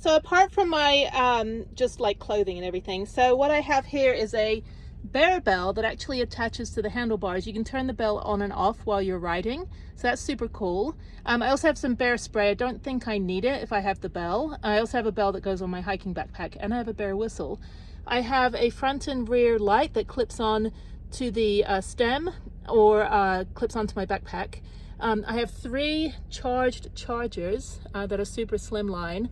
So apart from my just like clothing and everything, so what I have here is a bear bell that actually attaches to the handlebars. You can turn the bell on and off while you're riding, so that's super cool. I also have some bear spray. I don't think I need it if I have the bell. I also have a bell that goes on my hiking backpack, and I have a bear whistle. I have a front and rear light that clips on to the stem or clips onto my backpack. I have 3 charged chargers that are super slimline.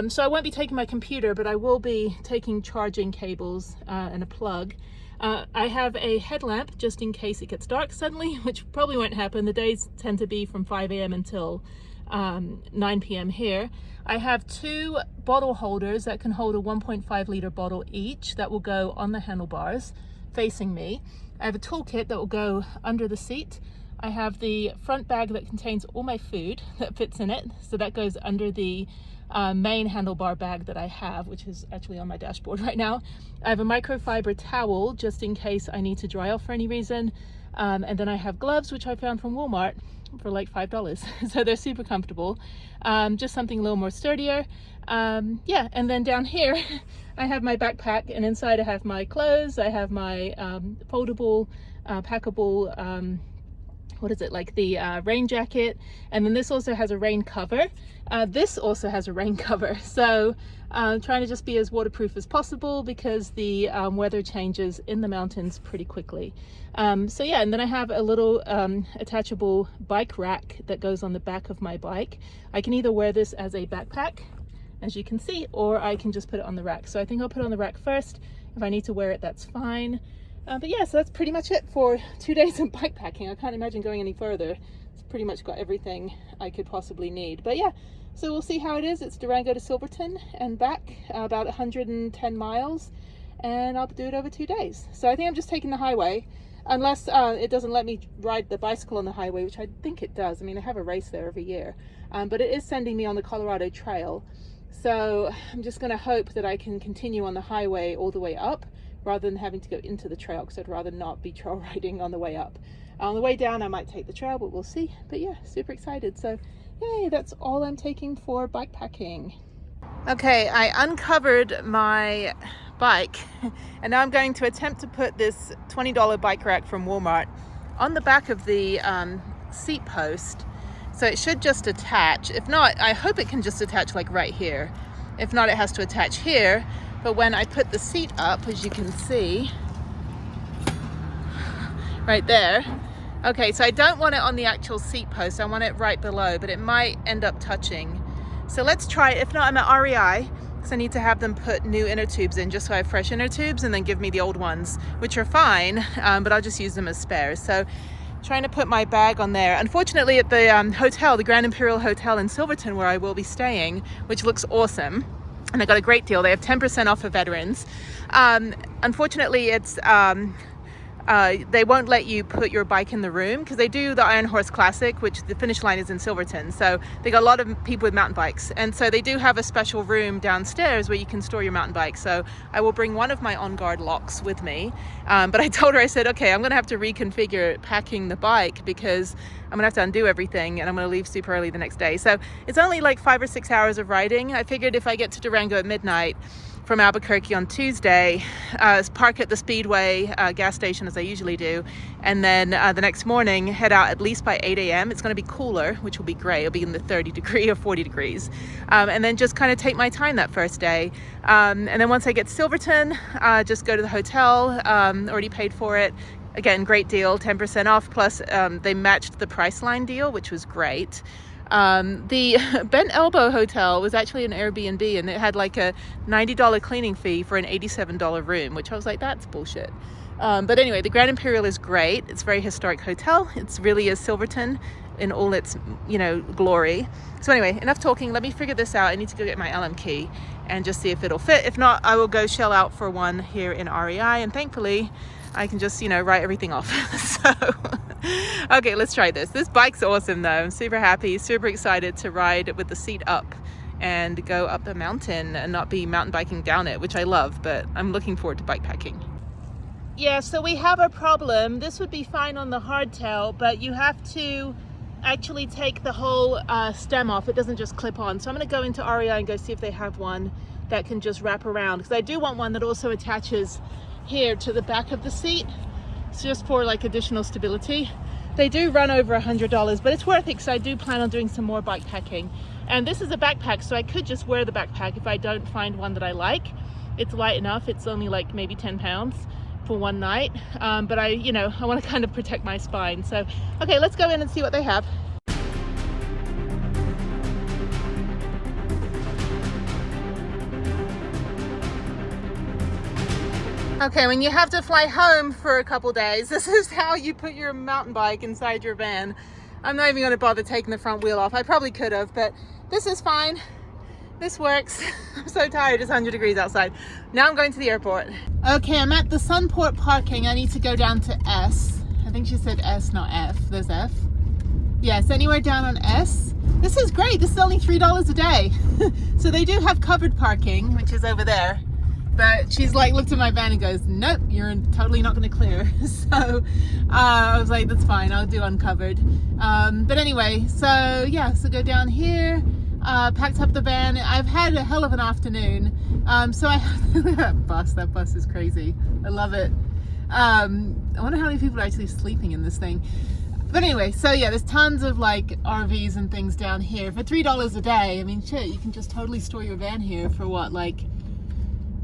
So I won't be taking my computer, but I will be taking charging cables and a plug. I have a headlamp just in case it gets dark suddenly, which probably won't happen. The days tend to be from 5 a.m. until 9 p.m. here. I have 2 bottle holders that can hold a 1.5 liter bottle each that will go on the handlebars facing me. I have a toolkit that will go under the seat. I have the front bag that contains all my food that fits in it, so that goes under the main handlebar bag that I have, which is actually on my dashboard right now. I have a microfiber towel just in case I need to dry off for any reason, and then I have gloves, which I found from Walmart for like $5, so they're super comfortable. Just something a little more sturdier. Yeah, and then down here I have my backpack, and inside I have my clothes. I have my foldable packable what is it, like the rain jacket, and then this also has a rain cover. This also has a rain cover, so trying to just be as waterproof as possible because the weather changes in the mountains pretty quickly. So yeah, and then I have a little attachable bike rack that goes on the back of my bike. I can either wear this as a backpack, as you can see, or I can just put it on the rack. So I think I'll put it on the rack first. If I need to wear it, that's fine. But yeah, so that's pretty much it for 2 days of bikepacking. I can't imagine going any further. It's pretty much got everything I could possibly need. But yeah, so we'll see how it is. It's Durango to Silverton and back, about 110 miles, and I'll do it over 2 days. So I think I'm just taking the highway, unless it doesn't let me ride the bicycle on the highway, which I think it does. I mean, I have a race there every year, but it is sending me on the Colorado Trail. So I'm just going to hope that I can continue on the highway all the way up, rather than having to go into the trail, because I'd rather not be trail riding on the way up. On the way down I might take the trail, but we'll see. But yeah, super excited. So yay, that's all I'm taking for bikepacking. Okay, I uncovered my bike and now I'm going to attempt to put this $20 bike rack from Walmart on the back of the seat post. So it should just attach. If not, I hope it can just attach like right here. If not, it has to attach here. But when I put the seat up, as you can see, right there. Okay, so I don't want it on the actual seat post. I want it right below, but it might end up touching. So let's try it. If not, I'm at REI, because I need to have them put new inner tubes in just so I have fresh inner tubes, and then give me the old ones, which are fine, but I'll just use them as spares. So trying to put my bag on there. Unfortunately, at the hotel, the Grand Imperial Hotel in Silverton, where I will be staying, which looks awesome, and I got a great deal. They have 10% off for veterans. Unfortunately, it's they won't let you put your bike in the room, because they do the Iron Horse Classic, which the finish line is in Silverton. So they got a lot of people with mountain bikes, and so they do have a special room downstairs where you can store your mountain bike. So I will bring one of my On Guard locks with me, but I told her, I said, okay, I'm gonna have to reconfigure packing the bike, because I'm gonna have to undo everything, and I'm gonna leave super early the next day. So it's only like 5 or 6 hours of riding. I figured if I get to Durango at midnight from Albuquerque on Tuesday, park at the Speedway gas station as I usually do, and then the next morning head out at least by 8 a.m. It's going to be cooler, which will be great. It'll be in the 30 degree or 40 degrees, and then just kind of take my time that first day, and then once I get to Silverton, just go to the hotel. Already paid for it. Again, great deal, 10% off, plus they matched the Priceline deal, which was great. The Bent Elbow Hotel was actually an Airbnb, and it had like a $90 cleaning fee for an $87 room, which I was like, that's bullshit. But anyway, the Grand Imperial is great. It's a very historic hotel. It's really is Silverton in all its, you know, glory. So anyway, enough talking. Let me figure this out. I need to go get my LM key and just see if it'll fit. If not, I will go shell out for one here in REI, and thankfully I can just, you know, write everything off. So okay, let's try this. This bike's awesome though. I'm super happy, super excited to ride with the seat up and go up the mountain and not be mountain biking down it, which I love, but I'm looking forward to bikepacking. Yeah, so we have a problem. This would be fine on the hardtail, but you have to actually take the whole stem off. It doesn't just clip on. So I'm going to go into REI and go see if they have one that can just wrap around, because I do want one that also attaches here to the back of the seat. It's just for like additional stability. They do run over $100, but it's worth it because I do plan on doing some more bike packing. And this is a backpack, so I could just wear the backpack if I don't find one that I like. It's light enough. It's only like maybe 10 pounds for one night. But I want to kind of protect my spine. So, okay, let's go in and see what they have. Okay, when you have to fly home for a couple days, this is how you put your mountain bike inside your van. I'm not even going to bother taking the front wheel off. I probably could have, but this is fine. This works. I'm so tired. It's 100 degrees outside. Now I'm going to the airport. Okay, I'm at the Sunport parking. I need to go down to S. I think she said S, not F. There's F. Yes, anywhere down on S. This is great. This is only $3 a day. So they do have covered parking, which is over there. But she's like looked at my van and goes, nope, you're totally not going to clear. So I was like, that's fine, I'll do uncovered. But anyway, so yeah, so go down here, packed up the van. I've had a hell of an afternoon. So I that bus is crazy. I love it. I wonder how many people are actually sleeping in this thing. But anyway, so yeah, there's tons of like RVs and things down here for $3 a day. I mean, shit, you can just totally store your van here for what, like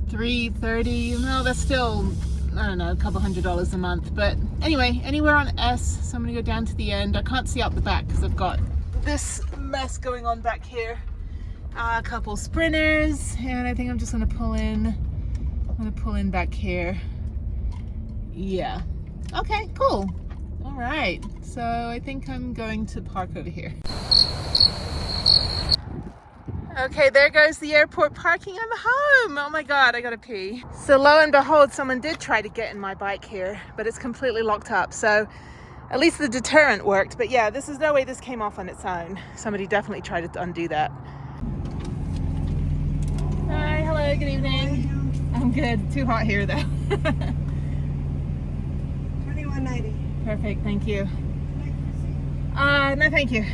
$3.30. No, that's still, I don't know, a couple $100 a month. But anyway, anywhere on S. So I'm gonna go down to the end. I can't see out the back because I've got this mess going on back here. A couple sprinters, and I think I'm just gonna pull in. I'm gonna pull in back here. Yeah. Okay, cool. All right. So I think I'm going to park over here. Okay, there goes the airport parking. I'm home. Oh my God, I gotta pee. So lo and behold, someone did try to get in my bike here, but it's completely locked up. So at least the deterrent worked. But yeah, this is no way this came off on its own. Somebody definitely tried to undo that. Hi, hello, good evening. I'm good. Too hot here though. $21.90. Perfect, thank you. No, thank you.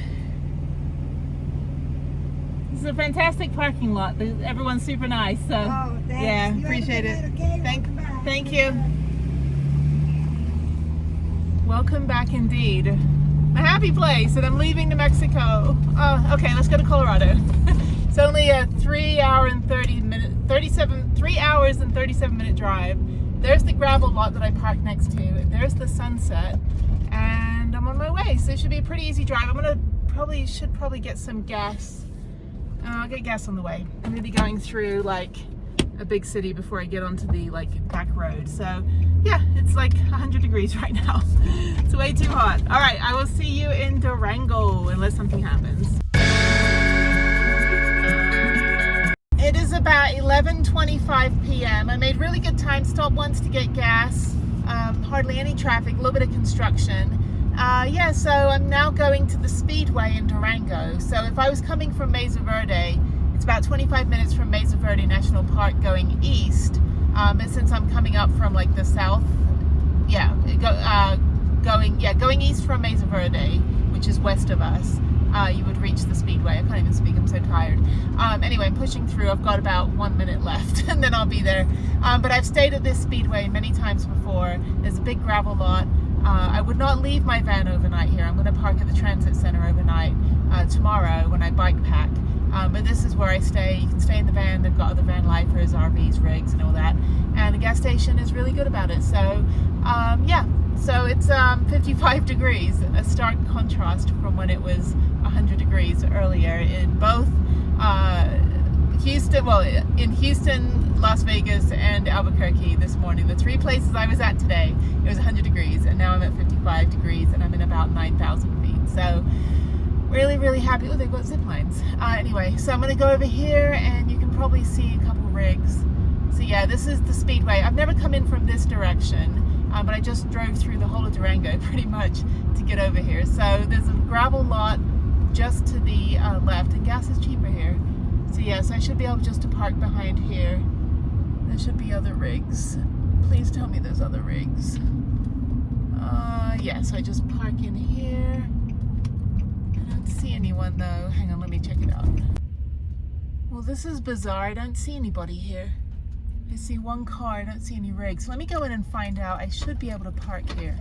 This is a fantastic parking lot. Everyone's super nice. So yeah, appreciate it. Thank you. Welcome back indeed. A happy place, and I'm leaving New Mexico. Oh, okay, let's go to Colorado. It's only a 3 hours and 37 minute drive. There's the gravel lot that I parked next to. There's the sunset, and I'm on my way. So it should be a pretty easy drive. Should probably get some gas. I'll get gas on the way. I'm gonna be going through like a big city before I get onto the like back road. So yeah, it's like 100 degrees right now. It's way too hot. All right, I will see you in Durango unless something happens. It is about 11:25 p.m. I made really good time. Stopped once to get gas. Hardly any traffic, a little bit of construction. Yeah, so I'm now going to the Speedway in Durango. So if I was coming from Mesa Verde, it's about 25 minutes from Mesa Verde National Park going east. But since I'm coming up from like the south, yeah, going east from Mesa Verde, which is west of us, you would reach the Speedway. I can't even speak, I'm so tired. Anyway, I'm pushing through. I've got about 1 minute left and then I'll be there. But I've stayed at this Speedway many times before. There's a big gravel lot. I would not leave my van overnight here. I'm going to park at the transit center overnight tomorrow when I bike pack. But this is where I stay. You can stay in the van. They've got other van lifers, RVs, rigs, and all that. And the gas station is really good about it. So, yeah. So it's 55 degrees, a stark contrast from when it was 100 degrees earlier in both in Houston, Las Vegas, and Albuquerque this morning. The three places I was at today, it was 100 degrees, and now I'm at 55 degrees, and I'm in about 9,000 feet. So really, really happy. Oh, they've got zip lines. Anyway, so I'm going to go over here, and you can probably see a couple rigs. So yeah, this is the Speedway. I've never come in from this direction, but I just drove through the whole of Durango pretty much to get over here. So there's a gravel lot just to the left, and gas is cheaper here. So yes, I should be able just to park behind here. There should be other rigs. Please tell me there's other rigs. Yes, I just park in here. see anyone though. Hang on, let me check it out. Well, this is bizarre. I don't see anybody here. I see one car. I don't see any rigs. Let me go in and find out. I should be able to park here.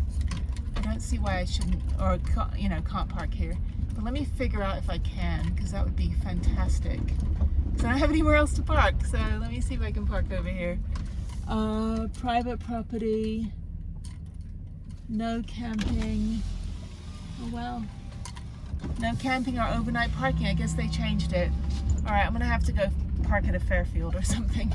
I don't see why I shouldn't, or you know, can't park here. But let me figure out if I can, because that would be fantastic. Because I don't have anywhere else to park. So let me see if I can park over here. Private property. No camping. Oh well. No camping or overnight parking. I guess they changed it. All right, I'm gonna have to go park at a Fairfield or something.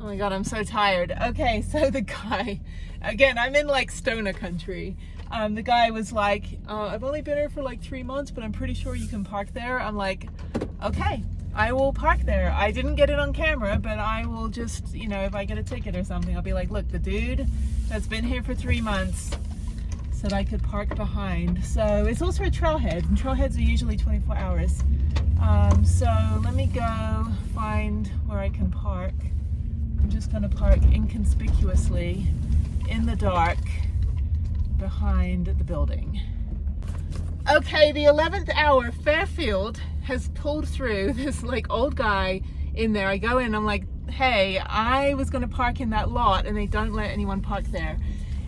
Oh my God, I'm so tired. Okay, so the guy, again, I'm in like stoner country. The guy was like, I've only been here for like 3 months, but I'm pretty sure you can park there. I'm like, okay, I will park there. I didn't get it on camera, but I will just, you know, if I get a ticket or something, I'll be like, look, the dude that's been here for 3 months said I could park behind. So it's also a trailhead, and trailheads are usually 24 hours. So let me go find where I can park. I'm just gonna park inconspicuously in the dark behind the building. Okay, the 11th hour, Fairfield has pulled through. This like old guy in there. I go in, I'm like, hey, I was gonna park in that lot and they don't let anyone park there.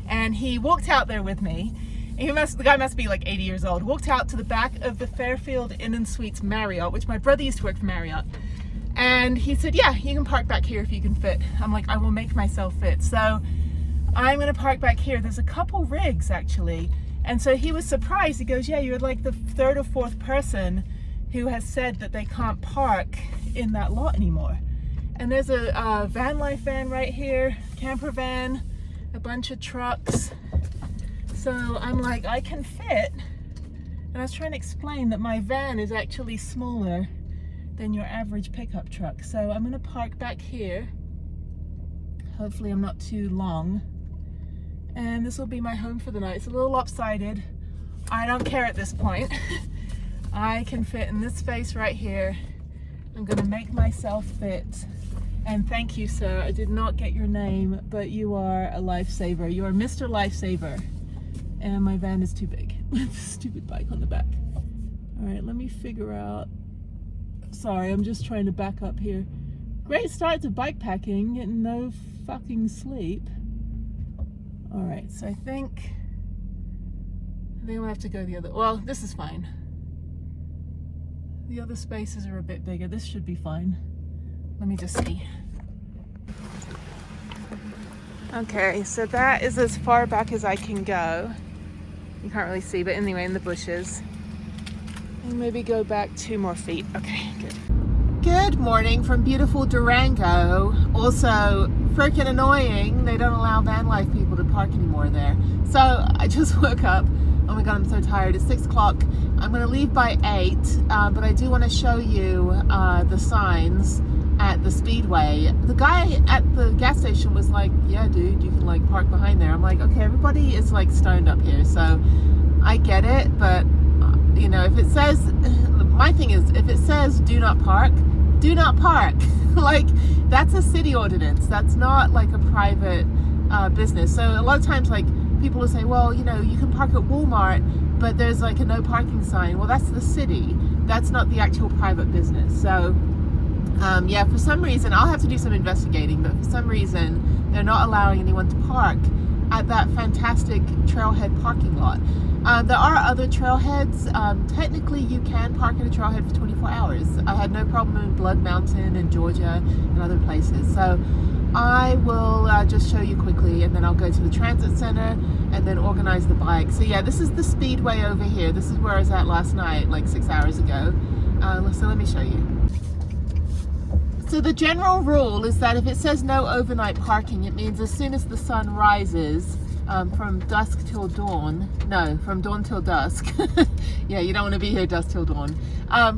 And he walked out there with me. The guy must be like 80 years old. Walked out to the back of the Fairfield Inn and Suites Marriott, which my brother used to work for Marriott. And he said, yeah, you can park back here if you can fit. I'm like, I will make myself fit. So I'm gonna park back here. There's a couple rigs actually. And so he was surprised. He goes, yeah, you're like the third or fourth person who has said that they can't park in that lot anymore. And there's a van life van right here, camper van, a bunch of trucks. So I'm like, I can fit. And I was trying to explain that my van is actually smaller than your average pickup truck. So I'm gonna park back here. Hopefully I'm not too long. And this will be my home for the night. It's a little lopsided. I don't care at this point. I can fit in this space right here. I'm gonna make myself fit. And thank you, sir. I did not get your name, but you are a lifesaver. You are Mr. Lifesaver. And my van is too big with the stupid bike on the back. All right, let me figure out. Sorry, I'm just trying to back up here. Great start to bikepacking, getting no fucking sleep. All right, so I think we'll have to go the other, well, this is fine. The other spaces are a bit bigger. This should be fine. Let me just see. Okay, so that is as far back as I can go. You can't really see, but anyway, in the bushes. And maybe go back 2 more feet. Okay, good. Good morning from beautiful Durango. Also, freaking annoying, they don't allow van life people to park anymore there. So I just woke up. Oh my God, I'm so tired. It's 6 o'clock. I'm gonna leave by 8, but I do wanna show you the signs at the Speedway. The guy at the gas station was like, yeah, dude, you can like park behind there. I'm like, okay, everybody is like stoned up here, so I get it, but you know, if it says, my thing is, if it says do not park, do not park. Like, that's a city ordinance. That's not like a private business. So a lot of times, like, people will say, well, you know, you can park at Walmart, but there's like a no parking sign. Well, that's the city. That's not the actual private business. So yeah, for some reason, I'll have to do some investigating, but for some reason, they're not allowing anyone to park at that fantastic trailhead parking lot. There are other trailheads. Technically, you can park at a trailhead for 24 hours. I had no problem in Blood Mountain and Georgia and other places. So I will just show you quickly, and then I'll go to the transit center and then organize the bike. So yeah, this is the Speedway over here. This is where I was at last night, like 6 hours ago. So let me show you. So the general rule is that if it says no overnight parking, it means as soon as the sun rises, from dusk till dawn, no, from dawn till dusk. Yeah, you don't want to be here dusk till dawn.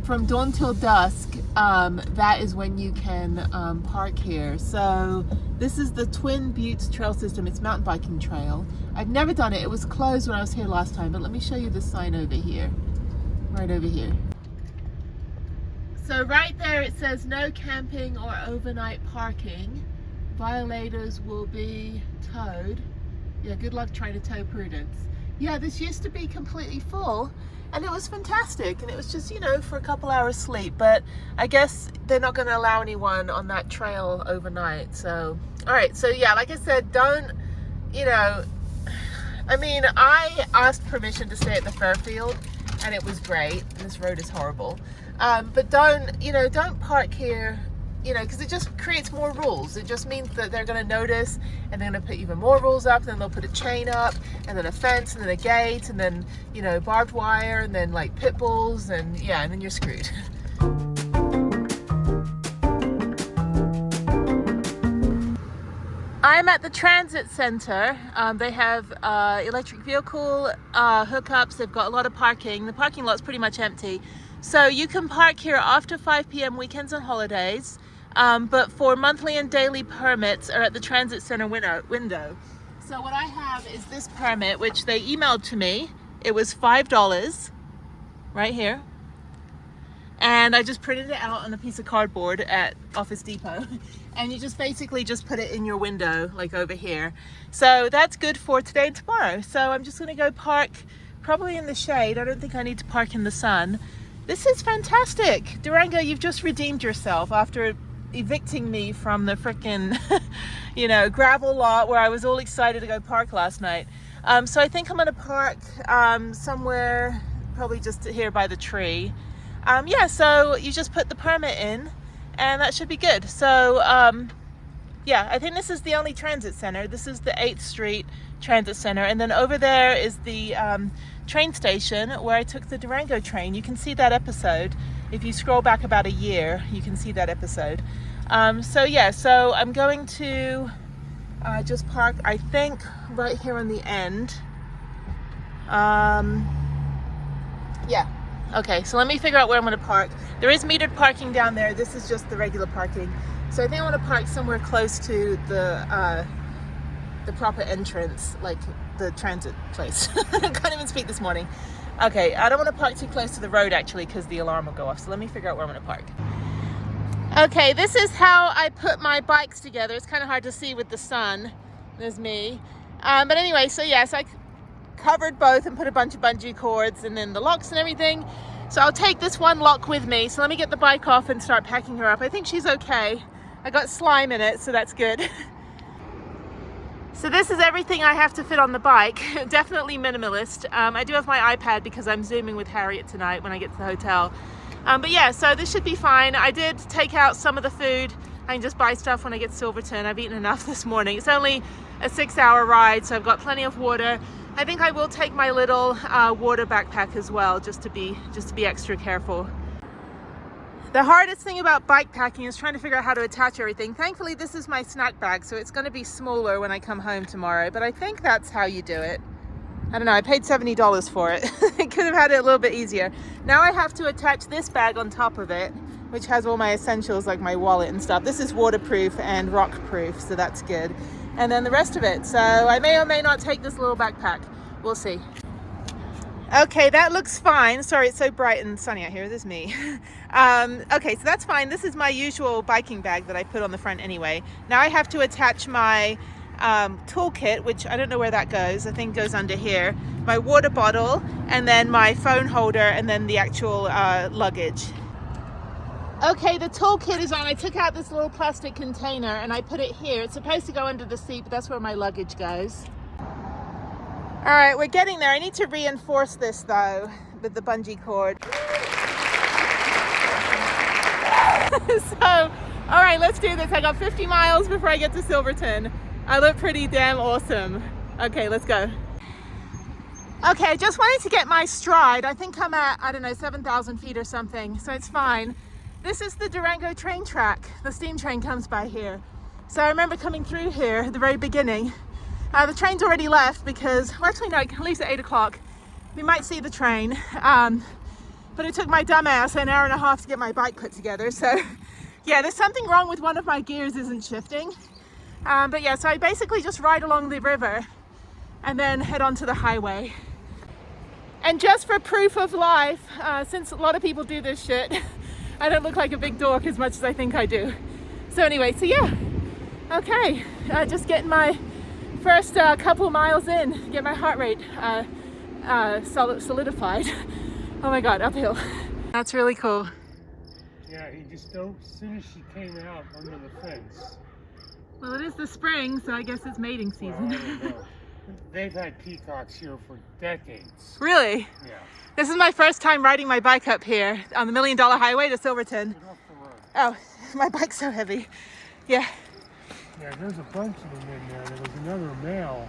From dawn till dusk, that is when you can park here. So this is the Twin Buttes Trail System. It's mountain biking trail. I've never done it. It was closed when I was here last time, but let me show you the sign over here, right over here. So right there it says no camping or overnight parking. Violators will be towed. Yeah, good luck trying to tow Prudence. Yeah, this used to be completely full, and it was fantastic. And it was just, you know, for a couple hours sleep, but I guess they're not going to allow anyone on that trail overnight. So, all right. So yeah, like I said, don't, you know, I mean, I asked permission to stay at the Fairfield and it was great. This road is horrible. But don't, you know, don't park here, you know, because it just creates more rules. It just means that they're going to notice, and they're going to put even more rules up, and then they'll put a chain up, and then a fence, and then a gate, and then, you know, barbed wire, and then like pit bulls, and yeah, and then you're screwed. I'm at the transit center. They have electric vehicle hookups. They've got a lot of parking. The parking lot's pretty much empty. So you can park here after 5 p.m. weekends and holidays, but for monthly and daily permits are at the transit center window. So what I have is this permit, which they emailed to me. It was $5 right here. And I just printed it out on a piece of cardboard at Office Depot. And you just basically just put it in your window, like over here. So that's good for today and tomorrow. So I'm just gonna go park probably in the shade. I don't think I need to park in the sun. This is fantastic. Durango, you've just redeemed yourself after evicting me from the frickin', you know, gravel lot where I was all excited to go park last night. So I think I'm gonna park somewhere, probably just here by the tree. Yeah, so you just put the permit in and that should be good. So yeah, I think this is the only transit center. This is the 8th Street Transit Center. And then over there is the train station where I took the Durango train. You can see that episode. If you scroll back about a year, you can see that episode. So yeah, so I'm going to just park, I think, right here on the end. Yeah. Okay, so let me figure out where I'm going to park. There is metered parking down there. This is just the regular parking. So I think I want to park somewhere close to the proper entrance, like the transit place. I can't even speak this morning. Okay, I don't want to park too close to the road actually because the alarm will go off. So let me figure out where I'm going to park. Okay, this is how I put my bikes together. It's kind of hard to see with the sun. There's me. But anyway, so yes, I covered both and put a bunch of bungee cords and then the locks and everything. So I'll take this one lock with me. So let me get the bike off and start packing her up. I think she's okay. I got slime in it, so that's good. So this is everything I have to fit on the bike. Definitely minimalist. I do have my iPad because I'm Zooming with Harriet tonight when I get to the hotel. But yeah, so this should be fine. I did take out some of the food. I can just buy stuff when I get to Silverton. I've eaten enough this morning. It's only a 6-hour ride, so I've got plenty of water. I think I will take my little water backpack as well, just to be extra careful. The hardest thing about bike packing is trying to figure out how to attach everything. Thankfully, this is my snack bag, so it's going to be smaller when I come home tomorrow, but I think that's how you do it. I don't know, I paid $70 for it. I could have had it a little bit easier. Now I have to attach this bag on top of it, which has all my essentials like my wallet and stuff. This is waterproof and rock proof, so that's good. And then the rest of it. So I may or may not take this little backpack. We'll see. Okay, that looks fine. Sorry, it's so bright and sunny out here. This is me. Okay, so that's fine. This is my usual biking bag that I put on the front anyway. Now I have to attach my toolkit, which I don't know where that goes. I think it goes under here. My water bottle, and then my phone holder, and then the actual luggage. Okay, the toolkit is on. I took out this little plastic container and I put it here. It's supposed to go under the seat, but that's where my luggage goes. All right, we're getting there. I need to reinforce this though with the bungee cord. So, all right, let's do this. I got 50 miles before I get to Silverton. I look pretty damn awesome. Okay, let's go. Okay, I just wanted to get my stride. I think I'm at, I don't know, 7,000 feet or something, so it's fine. This is the Durango train track. The steam train comes by here. So I remember coming through here at the very beginning. The train's already left because, well, actually no, it leaves at 8 o'clock. We might see the train. But it took my dumb ass an hour and a half to get my bike put together. So yeah, there's something wrong with one of my gears isn't shifting. But yeah, so I basically just ride along the river and then head onto the highway. And just for proof of life, since a lot of people do this shit, I don't look like a big dork as much as I think I do. So anyway, so yeah, okay, just getting my first couple miles in, get my heart rate solidified. Oh my God, uphill. That's really cool. Yeah, he just as soon as she came out under the fence. Well, it is the spring, so I guess it's mating season. Well, I don't know. They've had peacocks here for decades. Really? Yeah. This is my first time riding my bike up here on the $1 Million Highway to Silverton. Get off the road. Oh, my bike's so heavy. Yeah. Yeah, there's a bunch of them in there. There was another male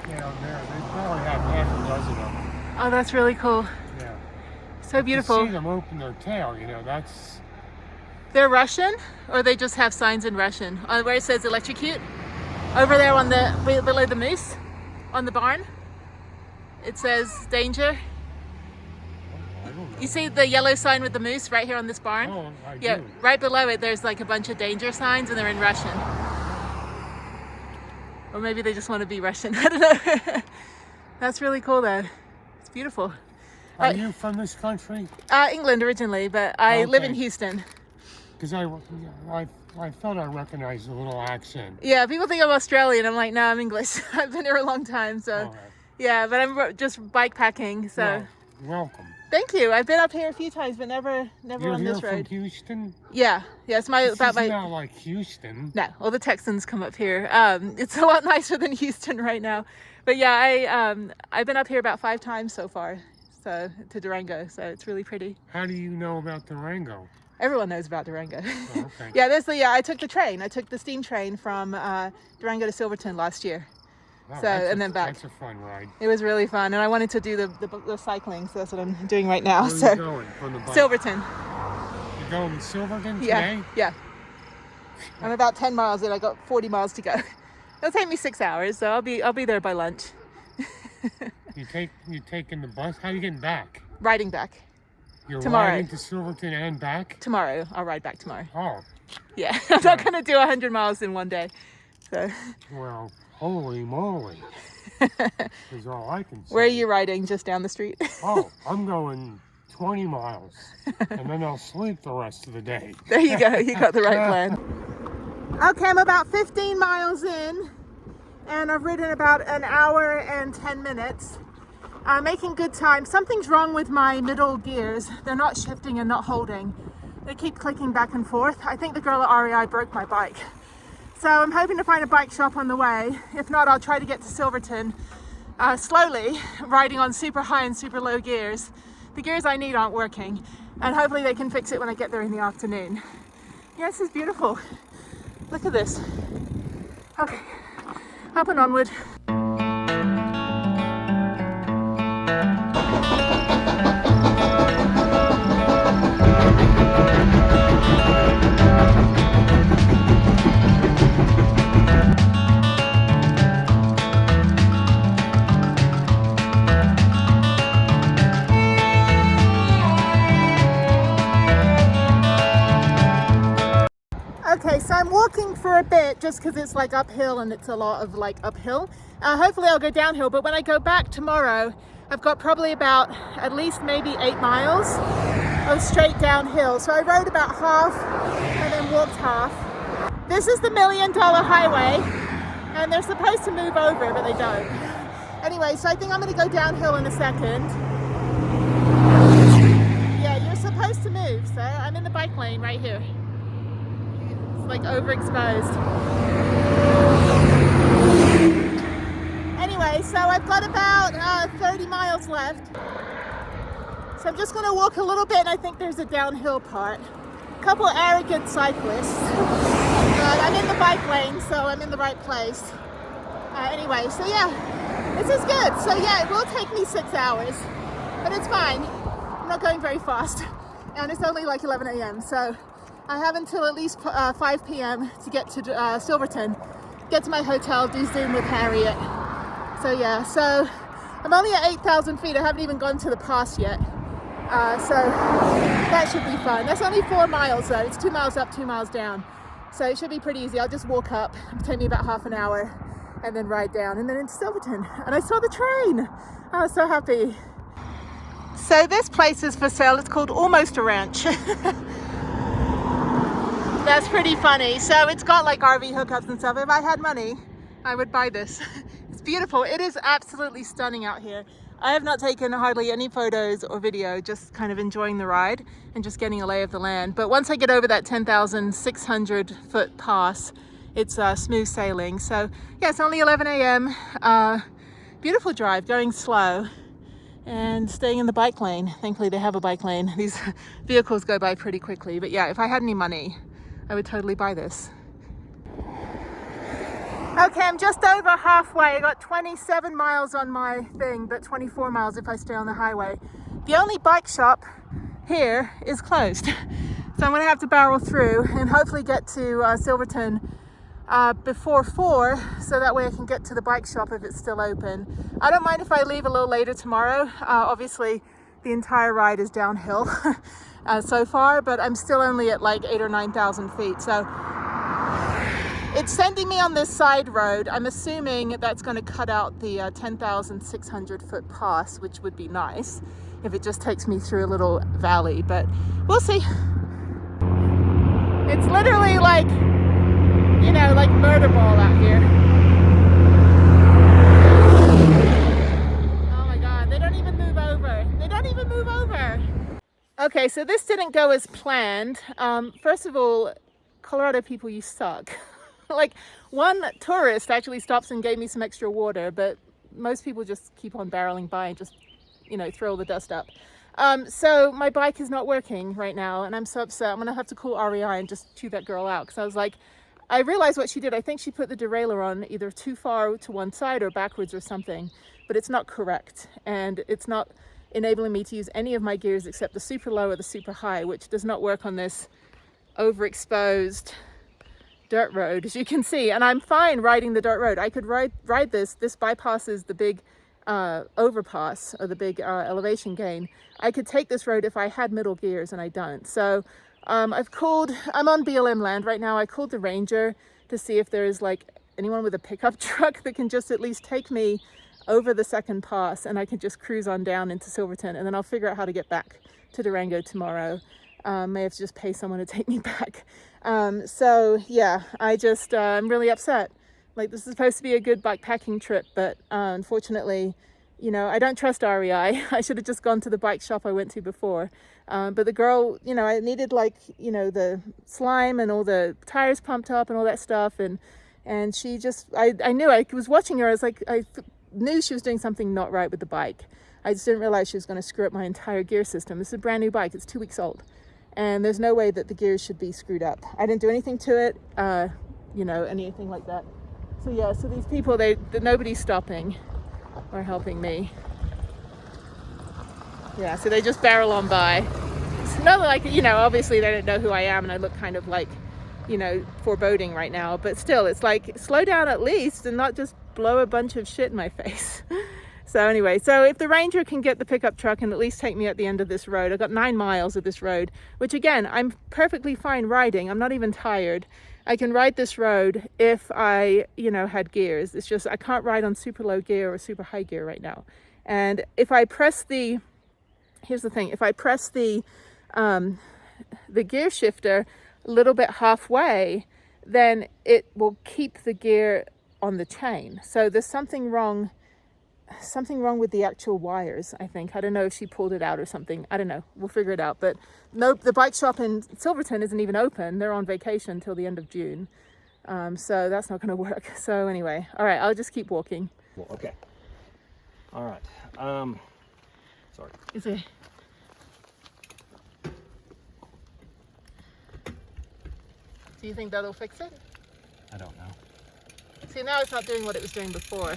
down there. They probably have half a dozen of them. Oh, that's really cool. Yeah. So beautiful. You see them open their tail, you know, that's... They're Russian, or they just have signs in Russian? Where it says electrocute? Over there on the, below the moose, on the barn, it says danger. I don't know. You see the yellow sign with the moose right here on this barn? Oh, I Yeah, do. right below it there's like a bunch of danger signs and they're in Russian. Or maybe they just want to be Russian, I don't know. That's really cool though. It's beautiful. Are you from this country? England originally, but I live in Okay. Houston. Because I thought I recognized a little accent. Yeah, people think I'm Australian. I'm like, no, I'm English. I've been here a long time, so Oh, yeah, but I'm just bikepacking, so. well, welcome. Thank you. I've been up here a few times, but never You're on here this from road. Houston? Yeah, it's This about is my. not like Houston. No, all the Texans come up here. It's a lot nicer than Houston right now, but yeah, I've been up here about 5 times so far, so to Durango, so it's really pretty. How do you know about Durango? Everyone knows about Durango. Oh, okay. Yeah, I took the train. I took the steam train from Durango to Silverton last year. Wow, So, that's and then back. That's a fun ride. It was really fun, and I wanted to do the cycling, so that's what I'm doing right now. Where are you going on the bike? Silverton. You're going to Silverton Yeah, today? yeah. I'm about 10 miles in. I got 40 miles to go. It'll take me 6 hours, so I'll be there by lunch. You taking the bus? How are you getting back? Riding back You're tomorrow. riding to Silverton and back? Tomorrow, I'll ride back tomorrow. Oh, Yeah, I'm not gonna do 100 miles in one day. So, well, holy moly. Is all I can say. where are you riding? Just down the street? Oh, I'm going 20 miles, and then I'll sleep the rest of the day. There you go. You got the right plan. Okay, I'm about 15 miles in, and I've ridden about an hour and 10 minutes. I'm making good time. Something's wrong with my middle gears. They're not shifting and not holding. They keep clicking back and forth. I think the girl at REI broke my bike. So I'm hoping to find a bike shop on the way. If not, I'll try to get to Silverton slowly, riding on super high and super low gears. The gears I need aren't working, and hopefully they can fix it when I get there in the afternoon. Yeah, this is beautiful. Look at this. Okay, up and onward. Okay, so I'm walking for a bit just because it's like uphill and it's a lot of like uphill. Hopefully I'll go downhill, but when I go back tomorrow, I've got probably about at least maybe 8 miles of straight downhill. So I rode about half and then walked half. This is the $1 Million Highway, and they're supposed to move over, but they don't. Anyway, so I think I'm gonna go downhill in a second. Yeah, you're supposed to move, so I'm in the bike lane right here. Like overexposed. Anyway, so I've got about 30 miles left. So I'm just gonna walk a little bit, and I think there's a downhill part. A couple arrogant cyclists. But I'm in the bike lane, so I'm in the right place. Anyway, so yeah, this is good. So yeah, it will take me 6 hours, but it's fine. I'm not going very fast. And it's only like 11 a.m. So I have until at least 5 p.m. to get to Silverton, get to my hotel, do Zoom with Harriet. So yeah, so I'm only at 8,000 feet. I haven't even gone to the pass yet. So that should be fun. That's only 4 miles though. It's 2 miles up, 2 miles down. So it should be pretty easy. I'll just walk up, it'll take me about half an hour, and then ride down, and then into Silverton. And I saw the train. I was so happy. So this place is for sale. It's called Almost a Ranch. That's pretty funny. So it's got like RV hookups and stuff. If I had money, I would buy this. It's beautiful. It is absolutely stunning out here. I have not taken hardly any photos or video, just kind of enjoying the ride and just getting a lay of the land. But once I get over that 10,600 foot pass, it's smooth sailing. So yeah, it's only 11 a.m. Beautiful drive, going slow and staying in the bike lane. Thankfully they have a bike lane. These vehicles go by pretty quickly. But yeah, if I had any money, I would totally buy this. Okay, I'm just over halfway. I got 27 miles on my thing, but 24 miles if I stay on the highway. The only bike shop here is closed. So I'm gonna have to barrel through and hopefully get to Silverton before 4, so that way I can get to the bike shop if it's still open. I don't mind if I leave a little later tomorrow. Obviously the entire ride is downhill so far, but I'm still only at like 8,000 or 9,000 feet. So it's sending me on this side road. I'm assuming that's going to cut out the 10,600 foot pass, which would be nice if it just takes me through a little valley, but we'll see. It's literally like, you know, like murder ball out here. Oh my God, they don't even move over. They don't even move over. Okay, so this didn't go as planned. First of all, Colorado people, you suck. Like, one tourist actually stops and gave me some extra water, but most people just keep on barreling by and just, you know, throw all the dust up. So my bike is not working right now and I'm so upset. I'm gonna have to call REI and just chew that girl out, because I was like, I realized what she did. I think she put the derailleur on either too far to one side or backwards or something, but it's not correct. And it's not enabling me to use any of my gears except the super low or the super high, which does not work on this overexposed dirt road, as you can see. And I'm fine riding the dirt road. I could ride this. This bypasses the big overpass or the big elevation gain. I could take this road if I had middle gears, and I don't. So I'm on BLM land right now. I called the ranger to see if there's like anyone with a pickup truck that can just at least take me over the second pass, and I can just cruise on down into Silverton, and then I'll figure out how to get back to Durango tomorrow. May have to just pay someone to take me back. So yeah, I'm really upset. Like, this is supposed to be a good bikepacking trip, but unfortunately, you know, I don't trust REI. I should have just gone to the bike shop I went to before. But the girl, you know, I needed, like, you know, the slime and all the tires pumped up and all that stuff. And she just, I knew, I was watching her. I was like, I knew she was doing something not right with the bike. I just didn't realize she was going to screw up my entire gear system. This is a brand new bike. It's 2 weeks old. And there's no way that the gears should be screwed up. I didn't do anything to it, you know, anything like that. So yeah, so these people, nobody's stopping or helping me. Yeah, so they just barrel on by. It's not like, you know, obviously they don't know who I am, and I look kind of like, you know, foreboding right now. But still, it's like, slow down at least and not just blow a bunch of shit in my face. So anyway, so if the ranger can get the pickup truck and at least take me at the end of this road, I've got 9 miles of this road, which again, I'm perfectly fine riding. I'm not even tired. I can ride this road if I, you know, had gears. It's just, I can't ride on super low gear or super high gear right now. And if I press here's the thing, if I press the gear shifter a little bit halfway, then it will keep the gear on the chain. So there's something wrong with the actual wires, I think. I don't know if she pulled it out or something. I don't know. We'll figure it out. But no, the bike shop in Silverton isn't even open. They're on vacation until the end of June. So that's not going to work. So anyway, all right, I'll just keep walking. Well, okay. All right. Sorry. Is it? Do you think that'll fix it? I don't know. See, now it's not doing what it was doing before,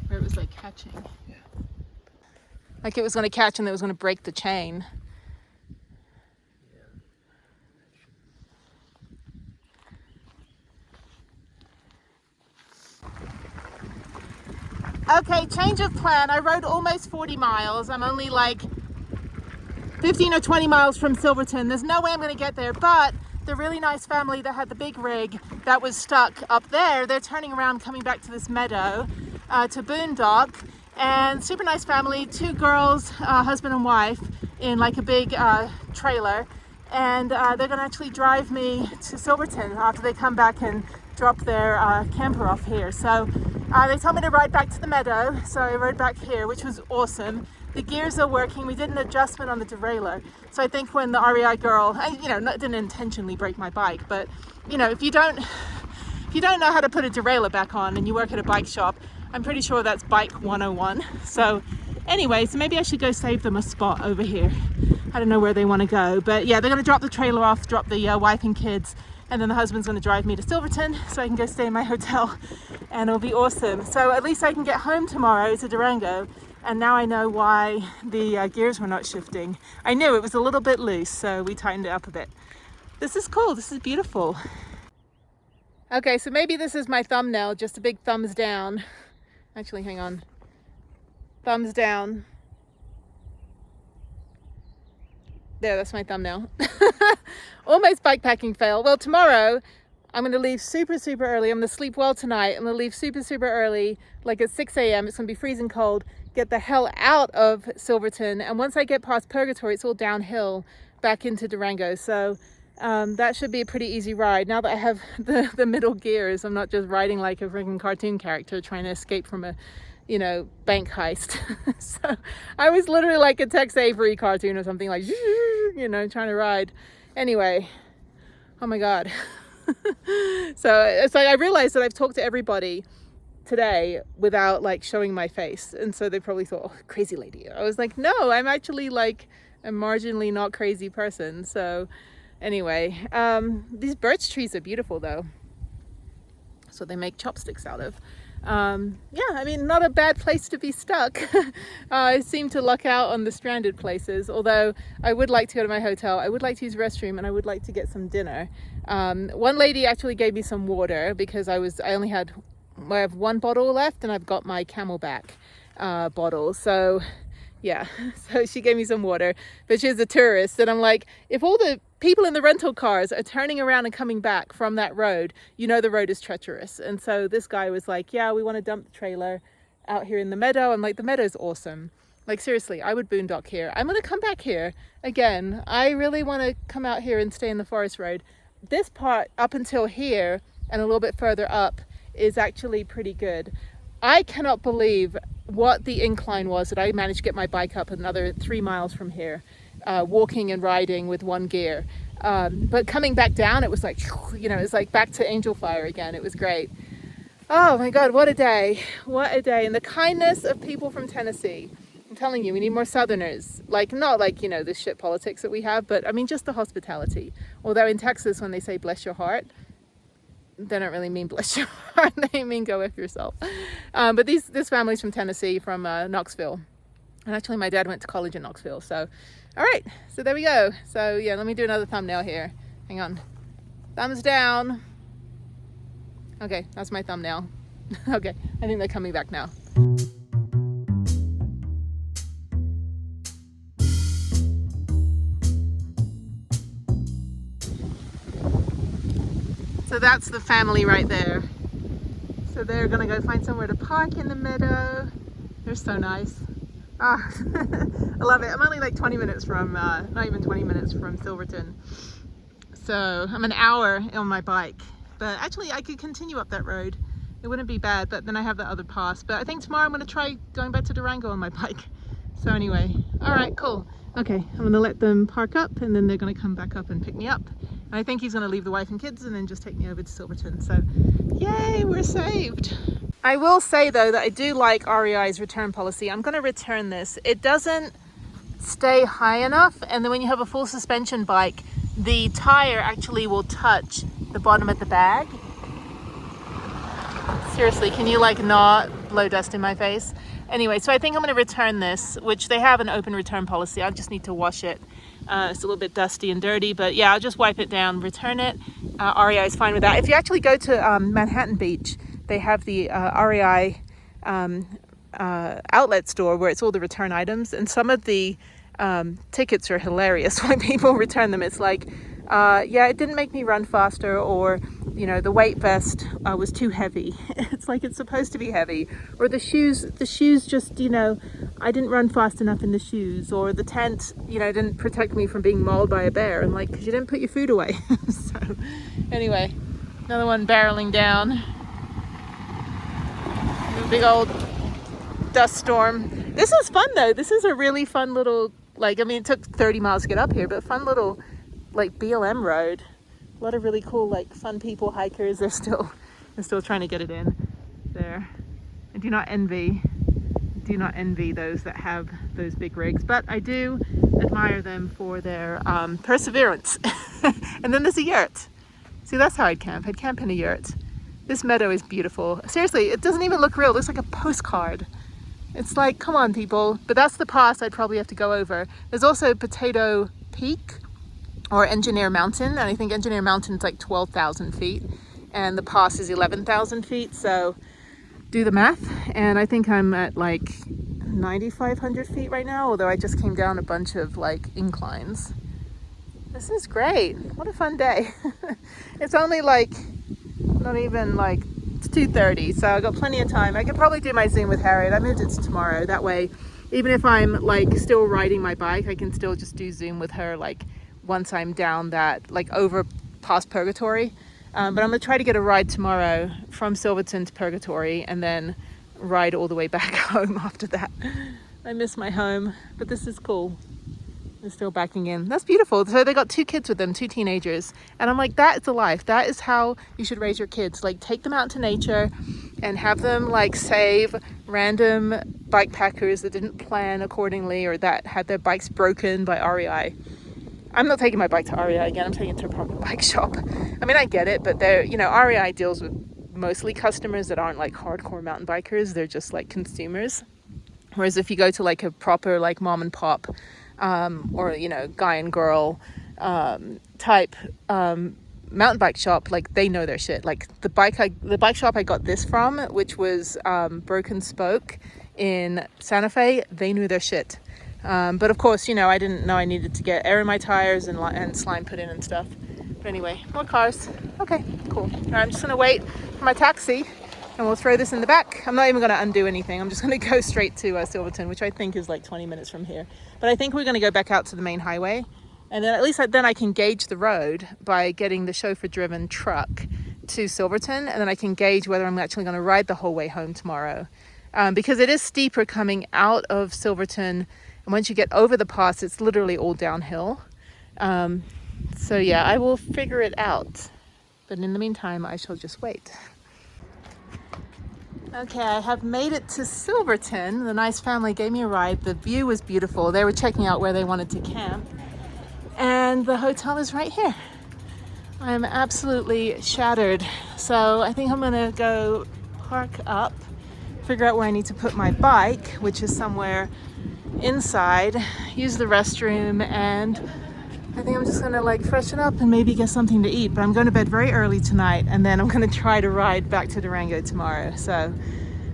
where it was like catching. Yeah. Like it was going to catch and it was going to break the chain. Okay, change of plan. I rode almost 40 miles. I'm only like 15 or 20 miles from Silverton. There's no way I'm going to get there, but the really nice family that had the big rig that was stuck up there, they're turning around coming back to this meadow to boondock. And super nice family, 2 girls, husband and wife, in like a big trailer. And they're going to actually drive me to Silverton after they come back and drop their camper off here. So They told me to ride back to the meadow, so I rode back here, which was awesome. The gears are working. We did an adjustment on the derailleur. So I think when the REI girl, didn't intentionally break my bike, but if you don't know how to put a derailleur back on and you work at a bike shop, I'm pretty sure that's bike 101. So anyway, so maybe I should go save them a spot over here. I don't know where they want to go, but yeah, they're going to drop the trailer off, drop the wife and kids, and then the husband's going to drive me to Silverton so I can go stay in my hotel, and it'll be awesome. So at least I can get home tomorrow to Durango, and now I know why the gears were not shifting. I knew it was a little bit loose, so we tightened it up a bit. This is cool. This is beautiful. Okay, so maybe this is my thumbnail, just a big thumbs down. Actually, hang on. Thumbs down. There, that's my thumbnail. Almost bikepacking fail. Well, tomorrow I'm going to leave super early. I'm going to sleep well tonight. I'm going to leave super early, like at 6 a.m. It's going to be freezing cold. Get the hell out of Silverton. And once I get past Purgatory, it's all downhill back into Durango. So that should be a pretty easy ride. Now that I have the middle gears, I'm not just riding like a freaking cartoon character trying to escape from a bank heist. So I was literally like a Tex Avery cartoon or something, like trying to ride. Anyway, oh my god. So it's like I realized that I've talked to everybody today without like showing my face, and so they probably thought, oh, crazy lady. I was like, no, I'm actually like a marginally not crazy person. So anyway, these birch trees are beautiful though. So they make chopsticks out of. Yeah, I mean, not a bad place to be stuck. I seem to luck out on the stranded places, although I would like to go to my hotel. I would like to use the restroom, and I would like to get some dinner. One lady actually gave me some water because I have one bottle left, and I've got my Camelback bottle. So yeah, so she gave me some water, but she's a tourist, and I'm like, if all the people in the rental cars are turning around and coming back from that road, the road is treacherous. And so this guy was like, yeah, we want to dump the trailer out here in the meadow. I'm like, the meadow's awesome. Like, seriously, I would boondock here. I'm going to come back here again. I really want to come out here and stay in the forest road. This part up until here and a little bit further up is actually pretty good. I cannot believe what the incline was that I managed to get my bike up another 3 miles from here, walking and riding with one gear. But coming back down, it was like, it was like back to Angel Fire again. It was great. Oh my God, what a day. What a day. And the kindness of people from Tennessee. I'm telling you, we need more Southerners. Like, not like, this shit politics that we have, but I mean, just the hospitality. Although in Texas, when they say bless your heart, they don't really mean bless your heart. They mean go F yourself. But this family's from Tennessee, from Knoxville. And actually my dad went to college in Knoxville. So, all right. So there we go. So yeah, let me do another thumbnail here. Hang on. Thumbs down. Okay, that's my thumbnail. Okay, I think they're coming back now. So that's the family right there. So they're gonna go find somewhere to park in the meadow. They're so nice. Ah, I love it. I'm only like 20 minutes from, not even 20 minutes from Silverton. So I'm an hour on my bike, but actually I could continue up that road. It wouldn't be bad, but then I have that other pass. But I think tomorrow I'm gonna try going back to Durango on my bike. So anyway, all right, cool. Okay, I'm gonna let them park up, and then they're gonna come back up and pick me up. And I think he's gonna leave the wife and kids and then just take me over to Silverton. So yay, we're saved. I will say though that I do like REI's return policy. I'm gonna return this. It doesn't stay high enough, and then when you have a full suspension bike, the tire actually will touch the bottom of the bag. Seriously, can you like not blow dust in my face? Anyway, so I think I'm going to return this, which they have an open return policy. I just need to wash it. It's a little bit dusty and dirty, but yeah, I'll just wipe it down, return it. REI is fine with that. If you actually go to Manhattan Beach, they have the REI outlet store where it's all the return items, and some of the tickets are hilarious when people return them. It's like, yeah, it didn't make me run faster, or the weight vest was too heavy. It's like it's supposed to be heavy, or the shoes just I didn't run fast enough in the shoes, or the tent didn't protect me from being mauled by a bear, and like, because you didn't put your food away. So anyway, another one barreling down. big old dust storm. This is fun though. This is a really fun little, like, I mean, it took 30 miles to get up here, but fun little, like, BLM road. A lot of really cool, like, fun people, hikers. They're still trying to get it in there. I do not envy those that have those big rigs, but I do admire them for their perseverance. And then there's a yurt. See, that's how I'd camp. I'd camp in a yurt. This meadow is beautiful. Seriously, it doesn't even look real. It looks like a postcard. It's like, come on, people. But that's the pass I'd probably have to go over. There's also Potato Peak or Engineer Mountain. And I think Engineer Mountain is like 12,000 feet. And the pass is 11,000 feet. So do the math. And I think I'm at like 9,500 feet right now. Although I just came down a bunch of like inclines. This is great. What a fun day. It's only like, not even like, it's 2:30, so I got plenty of time. I could probably do my Zoom with Harriet. I moved it to tomorrow. That way, even if I'm like still riding my bike, I can still just do Zoom with her like once I'm down that, like over past Purgatory. But I'm gonna try to get a ride tomorrow from Silverton to Purgatory and then ride all the way back home after that. I miss my home, but this is cool. They're still backing in. That's beautiful. So they got 2 kids with them, 2 teenagers. And I'm like, that is the life. That is how you should raise your kids. Like, take them out into nature and have them like save random bikepackers that didn't plan accordingly or that had their bikes broken by REI. I'm not taking my bike to REI again. I'm taking it to a proper bike shop. I mean, I get it, but they're, you know, REI deals with mostly customers that aren't like hardcore mountain bikers. They're just like consumers. Whereas if you go to like a proper like mom and pop or, you know, guy and girl type mountain bike shop, like they know their shit. Like the bike shop I got this from, which was Broken Spoke in Santa Fe, they knew their shit. But of course, you know, I didn't know I needed to get air in my tires and slime put in and stuff. But anyway, more cars. Okay, cool. I'm just gonna wait for my taxi and we'll throw this in the back. I'm not even gonna undo anything. I'm just gonna go straight to Silverton, which I think is like 20 minutes from here. But I think we're gonna go back out to the main highway. And then at least then I can gauge the road by getting the chauffeur-driven truck to Silverton. And then I can gauge whether I'm actually gonna ride the whole way home tomorrow. Because it is steeper coming out of Silverton. And once you get over the pass, it's literally all downhill. So yeah, I will figure it out. But in the meantime, I shall just wait. Okay, I have made it to Silverton. The nice family gave me a ride. The view was beautiful. They were checking out where they wanted to camp. And the hotel is right here. I'm absolutely shattered. So I think I'm gonna go park up, figure out where I need to put my bike, which is somewhere inside, use the restroom, and I think I'm just gonna like freshen up and maybe get something to eat. But I'm going to bed very early tonight and then I'm gonna try to ride back to Durango tomorrow. So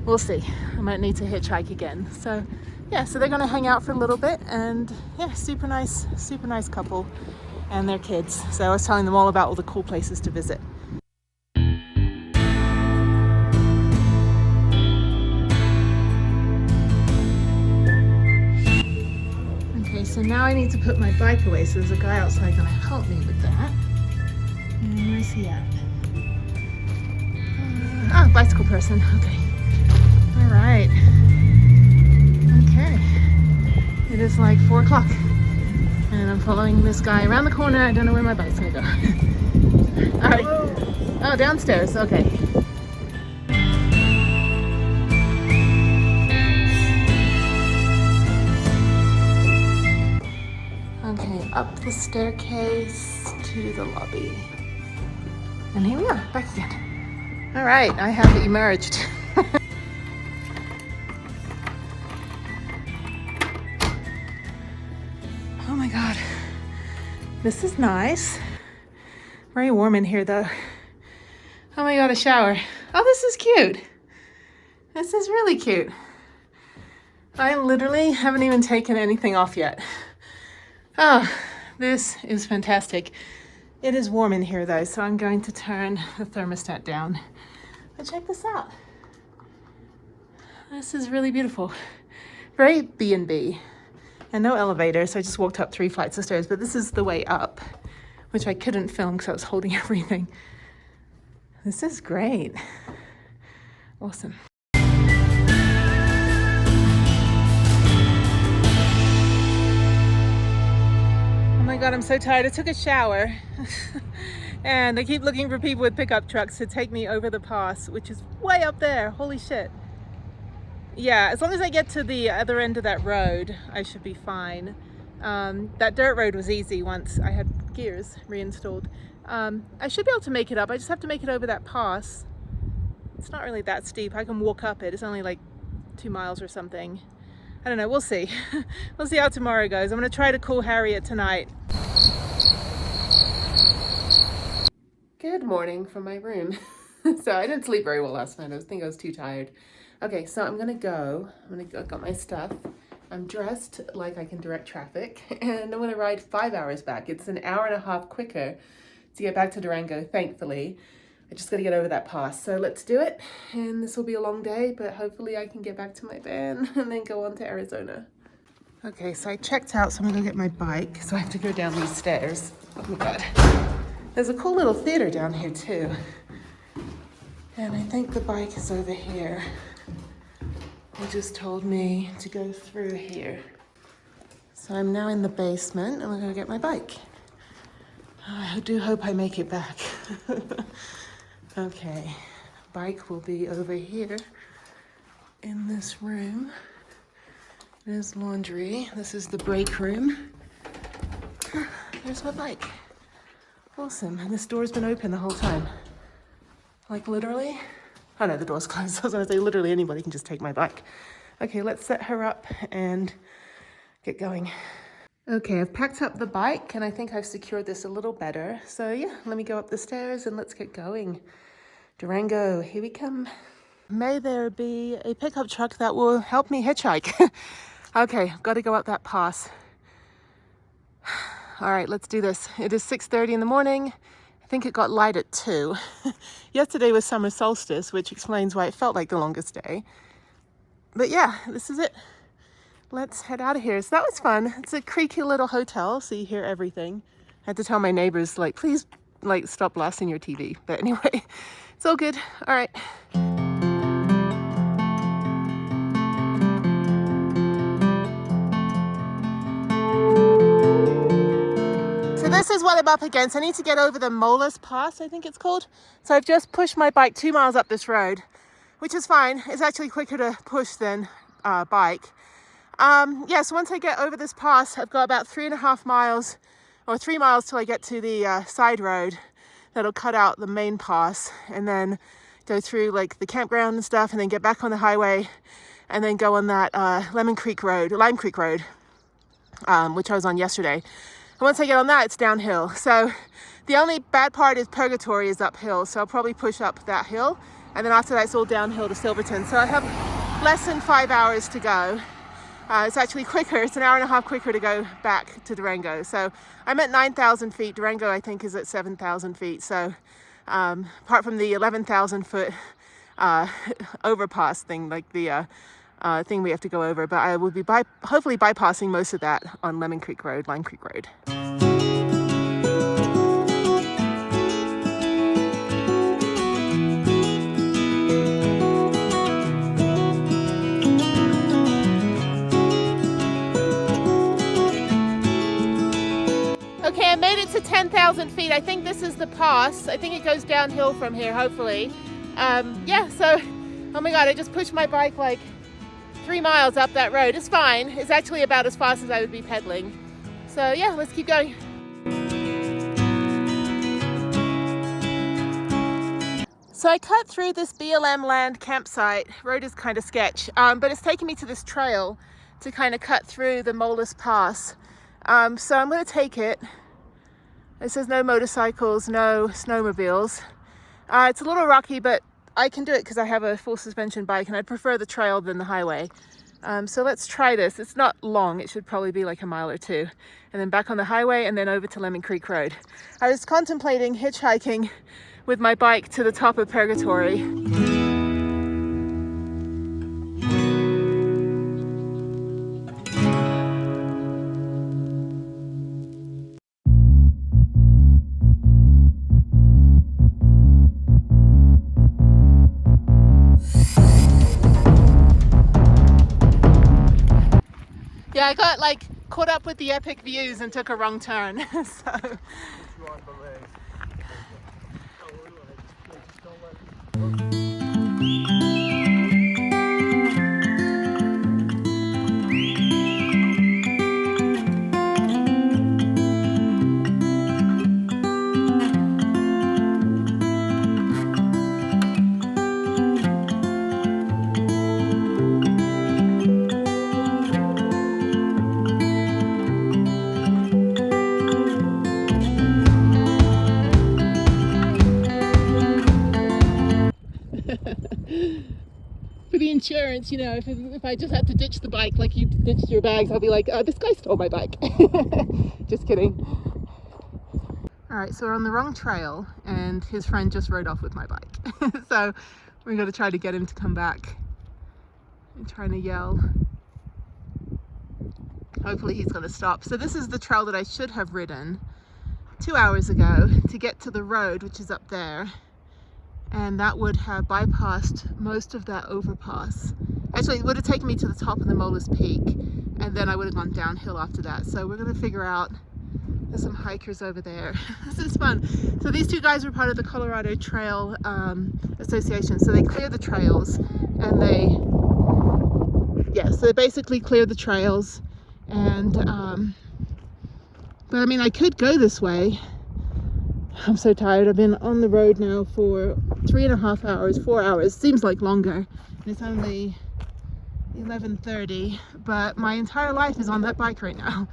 we'll see. I might need to hitchhike again. So yeah, so they're gonna hang out for a little bit and yeah, super nice couple and their kids. So I was telling them all about all the cool places to visit. So now I need to put my bike away, so there's a guy outside gonna help me with that. And where's he at? Bicycle person, okay. All right. Okay. It is like 4 o'clock. And I'm following this guy around the corner. I don't know where my bike's gonna go. All right. Oh, downstairs, okay. Okay, up the staircase to the lobby. And here we are, back again. All right, I have emerged. Oh my God, this is nice. Very warm in here though. Oh my God, a shower. Oh, this is cute. This is really cute. I literally haven't even taken anything off yet. Oh, this is fantastic. It is warm in here though, so I'm going to turn the thermostat down. But check this out. This is really beautiful. Very B&B. And no elevator, so I just walked up 3 flights of stairs, but this is the way up, which I couldn't film because I was holding everything. This is great. Awesome. my God, I'm so tired. I took a shower and I keep looking for people with pickup trucks to take me over the pass, which is way up there. Holy shit. Yeah, as long as I get to the other end of that road, I should be fine. That dirt road was easy once I had gears reinstalled. I should be able to make it up. I just have to make it over that pass. It's not really that steep. I can walk up it. It's only like 2 miles or something. I don't know, we'll see. We'll see how tomorrow goes. I'm gonna try to call Harriet tonight. Good morning from my room. So I didn't sleep very well last night. I think I was too tired. Okay, so I'm gonna go. I got my stuff. I'm dressed like I can direct traffic, and I'm gonna ride 5 hours back. It's an hour and a half quicker to get back to Durango, thankfully. I just gotta get over that pass. So let's do it. And this will be a long day, but hopefully I can get back to my van and then go on to Arizona. Okay, so I checked out, so I'm gonna go get my bike. So I have to go down these stairs. Oh my God. There's a cool little theater down here too. And I think the bike is over here. They just told me to go through here. So I'm now in the basement and I'm gonna get my bike. I do hope I make it back. Okay, bike will be over here in this room. There's laundry. This is the break room. There's my bike. Awesome, and this door's been open the whole time. Like literally? Oh no, the door's closed. I was gonna say literally anybody can just take my bike. Okay, let's set her up and get going. Okay, I've packed up the bike and I think I've secured this a little better. So yeah, let me go up the stairs and let's get going. Durango, here we come. May there be a pickup truck that will help me hitchhike. Okay, I've got to go up that pass. All right, let's do this. It is 6:30 in the morning. I think it got light at 2. Yesterday was summer solstice, which explains why it felt like the longest day. But yeah, this is it. Let's head out of here. So that was fun. It's a creaky little hotel, so you hear everything. I had to tell my neighbors, like, please, like, stop blasting your TV. But anyway, it's all good. All right. So this is what I'm up against. I need to get over the Molas Pass, I think it's called. So I've just pushed my bike 2 miles up this road, which is fine. It's actually quicker to push than bike. Yeah, so once I get over this pass, I've got about 3.5 miles or 3 miles till I get to the side road that'll cut out the main pass, and then go through like the campground and stuff, and then get back on the highway and then go on that Lime Creek Road, which I was on yesterday. And once I get on that, it's downhill. So the only bad part is Purgatory is uphill, so I'll probably push up that hill, and then after that it's all downhill to Silverton. So I have less than 5 hours to go. It's actually quicker. It's an hour and a half quicker to go back to Durango. So I'm at 9,000 feet. Durango, I think, is at 7,000 feet. So apart from the 11,000 foot overpass thing, like the thing we have to go over, but I will be hopefully bypassing most of that on Lime Creek Road. Okay, I made it to 10,000 feet. I think this is the pass. I think it goes downhill from here, hopefully. Yeah, so, oh my God, I just pushed my bike like 3 miles up that road. It's fine. It's actually about as fast as I would be pedaling. So yeah, let's keep going. So I cut through this BLM land campsite. Road is kind of sketch, but it's taken me to this trail to kind of cut through the Molas Pass. So I'm going to take it. It says no motorcycles, no snowmobiles. It's a little rocky, but I can do it because I have a full suspension bike, and I prefer the trail than the highway. So let's try this. It's not long. It should probably be like a mile or two. And then back on the highway and then over to Lime Creek Road. I was contemplating hitchhiking with my bike to the top of Purgatory. Yeah, I got like caught up with the epic views and took a wrong turn. So. You on the leg. Oh, just don't let For the insurance, you know, if I just had to ditch the bike like you ditched your bags, I'll be like, this guy stole my bike. Just kidding. All right, so we're on the wrong trail and his friend just rode off with my bike. So we're going to try to get him to come back. I'm trying to yell. Hopefully he's going to stop. So this is the trail that I should have ridden 2 hours ago to get to the road, which is up there. And that would have bypassed most of that overpass. Actually, it would have taken me to the top of the Molas Peak, and then I would have gone downhill after that. So we're gonna figure out, there's some hikers over there. This is fun. So these two guys were part of the Colorado Trail Association. So they clear the trails, and so they basically clear the trails. And, but I mean, I could go this way. I'm so tired. I've been on the road now for 3.5 hours, 4 hours. Seems like longer. And it's only 11:30, but my entire life is on that bike right now.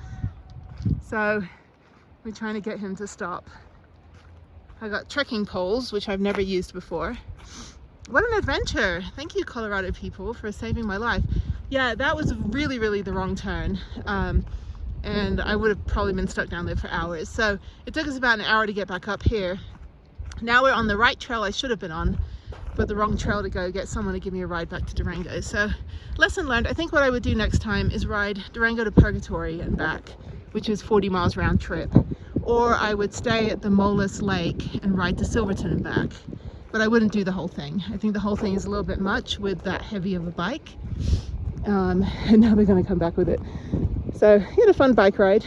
So we're trying to get him to stop. I got trekking poles, which I've never used before. What an adventure. Thank you, Colorado people, for saving my life. Yeah, that was really, really the wrong turn. And I would have probably been stuck down there for hours. So it took us about an hour to get back up here. Now we're on the right trail I should have been on, but the wrong trail to go get someone to give me a ride back to Durango. So lesson learned. I think what I would do next time is ride Durango to Purgatory and back, which is 40 miles round trip. Or I would stay at the Molas Lake and ride to Silverton and back. But I wouldn't do the whole thing. I think the whole thing is a little bit much with that heavy of a bike. And now they're gonna come back with it. So he had a fun bike ride.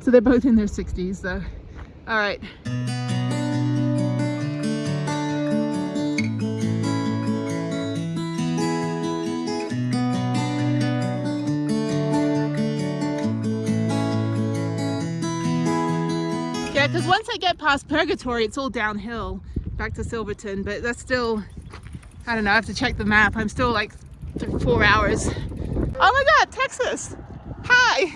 So they're both in their 60s though. All right. Yeah, because once I get past Purgatory, it's all downhill back to Silverton, but that's still, I don't know, I have to check the map. I'm still like 4 hours. Oh my God, Texas. Hi.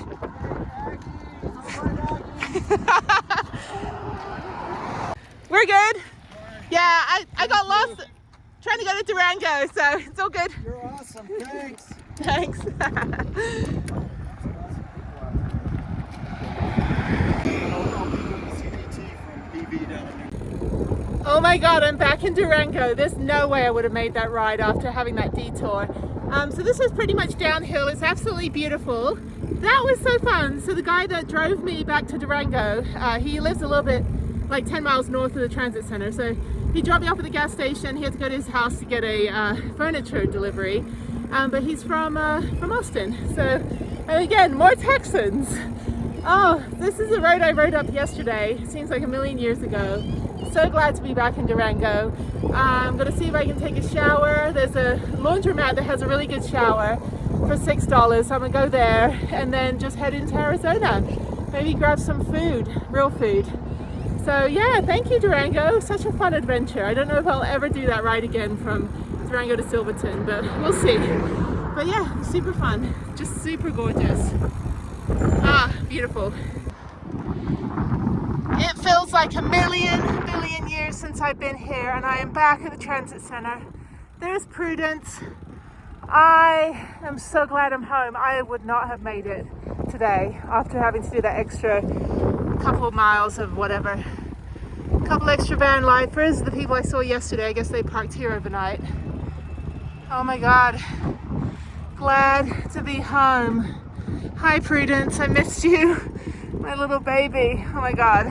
We're good. Yeah, I got lost trying to go to Durango, so it's all good. You're awesome. Thanks. Thanks. Oh my God, I'm back in Durango. There's no way I would have made that ride after having that detour. So this is pretty much downhill. It's absolutely beautiful. That was so fun. So the guy that drove me back to Durango, he lives a little bit like 10 miles north of the transit center. So he dropped me off at the gas station. He had to go to his house to get a furniture delivery. But he's from Austin. So, and again, more Texans. Oh, this is a road I rode up yesterday. It seems like a million years ago. So glad to be back in Durango. I'm gonna see if I can take a shower. There's a laundromat that has a really good shower for $6. So I'm gonna go there and then just head into Arizona. Maybe grab some food, real food. So yeah, thank you Durango. Such a fun adventure. I don't know if I'll ever do that ride again from Durango to Silverton, but we'll see. But yeah, super fun. Just super gorgeous. Ah, beautiful. It feels like a billion years since I've been here, and I am back at the transit center. There's Prudence. I am so glad I'm home. I would not have made it today after having to do that extra couple miles of whatever. Couple extra van lifers, the people I saw yesterday. I guess they parked here overnight. Oh my God. Glad to be home. Hi Prudence, I missed you. My little baby. Oh my God.